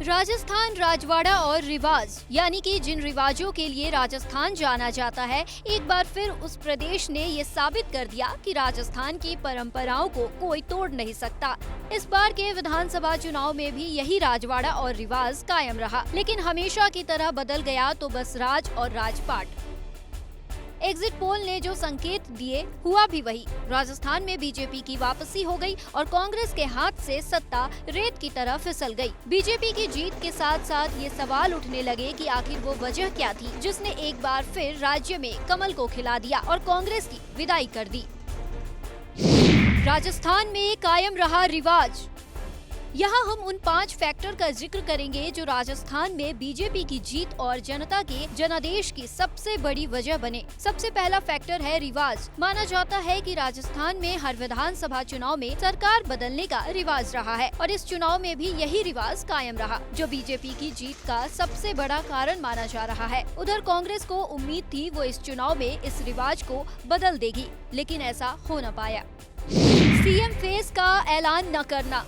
राजस्थान राजवाड़ा और रिवाज यानी कि जिन रिवाजों के लिए राजस्थान जाना जाता है, एक बार फिर उस प्रदेश ने ये साबित कर दिया कि राजस्थान की परंपराओं को कोई तोड़ नहीं सकता। इस बार के विधानसभा चुनाव में भी यही राजवाड़ा और रिवाज कायम रहा, लेकिन हमेशा की तरह बदल गया तो बस राज और राजपाट। एग्जिट पोल ने जो संकेत दिए हुआ भी वही। राजस्थान में बीजेपी की वापसी हो गई और कांग्रेस के हाथ से सत्ता रेत की तरह फिसल गई। बीजेपी की जीत के साथ साथ ये सवाल उठने लगे कि आखिर वो वजह क्या थी जिसने एक बार फिर राज्य में कमल को खिला दिया और कांग्रेस की विदाई कर दी। राजस्थान में कायम रहा रिवाज। यहाँ हम उन 5 फैक्टर का जिक्र करेंगे जो राजस्थान में बीजेपी की जीत और जनता के जनादेश की सबसे बड़ी वजह बने। सबसे पहला फैक्टर है रिवाज। माना जाता है कि राजस्थान में हर विधानसभा चुनाव में सरकार बदलने का रिवाज रहा है और इस चुनाव में भी यही रिवाज कायम रहा, जो बीजेपी की जीत का सबसे बड़ा कारण माना जा रहा है। उधर कांग्रेस को उम्मीद थी वो इस चुनाव में इस रिवाज को बदल देगी, लेकिन ऐसा हो न पाया। सीएम फेस का ऐलान न करना।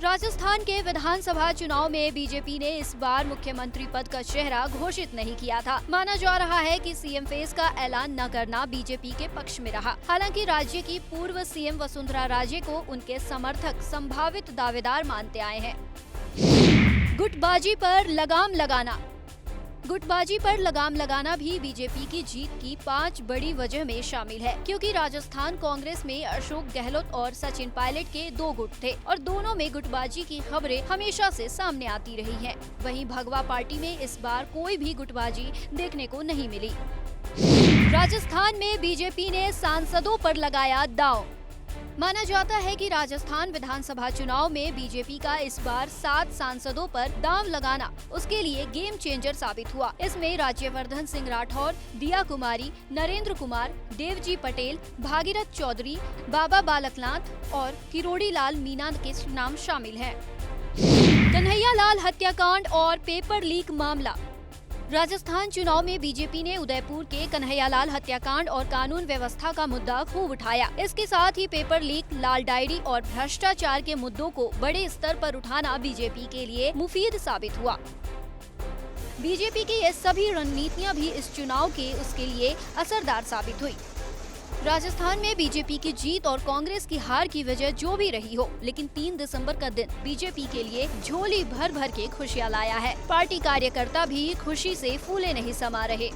राजस्थान के विधानसभा चुनाव में बीजेपी ने इस बार मुख्यमंत्री पद का चेहरा घोषित नहीं किया था। माना जा रहा है कि सीएम फेस का ऐलान न करना बीजेपी के पक्ष में रहा। हालांकि राज्य की पूर्व सीएम वसुंधरा राजे को उनके समर्थक संभावित दावेदार मानते आए हैं। गुटबाजी पर लगाम लगाना। गुटबाजी पर लगाम लगाना भी बीजेपी की जीत की 5 बड़ी वजह में शामिल है, क्योंकि राजस्थान कांग्रेस में अशोक गहलोत और सचिन पायलट के 2 गुट थे और दोनों में गुटबाजी की खबरें हमेशा से सामने आती रही हैं। वहीं भगवा पार्टी में इस बार कोई भी गुटबाजी देखने को नहीं मिली। राजस्थान में बीजेपी ने सांसदों पर लगाया दांव। माना जाता है कि राजस्थान विधानसभा चुनाव में बीजेपी का इस बार 7 सांसदों पर दांव लगाना उसके लिए गेम चेंजर साबित हुआ। इसमें राज्यवर्धन सिंह राठौर, दिया कुमारी, नरेंद्र कुमार, देवजी पटेल, भागीरथ चौधरी, बाबा बालकनाथ और किरोड़ी लाल मीना के नाम शामिल हैं। कन्हैया लाल हत्याकांड और पेपर लीक मामला। राजस्थान चुनाव में बीजेपी ने उदयपुर के कन्हैयालाल हत्याकांड और कानून व्यवस्था का मुद्दा खूब उठाया। इसके साथ ही पेपर लीक, लाल डायरी और भ्रष्टाचार के मुद्दों को बड़े स्तर पर उठाना बीजेपी के लिए मुफीद साबित हुआ। बीजेपी की ये सभी रणनीतियां भी इस चुनाव के उसके लिए असरदार साबित हुई। राजस्थान में बीजेपी की जीत और कांग्रेस की हार की वजह जो भी रही हो, लेकिन 3 दिसंबर का दिन बीजेपी के लिए झोली भर भर के खुशियां लाया है। पार्टी कार्यकर्ता भी खुशी से फूले नहीं समा रहे।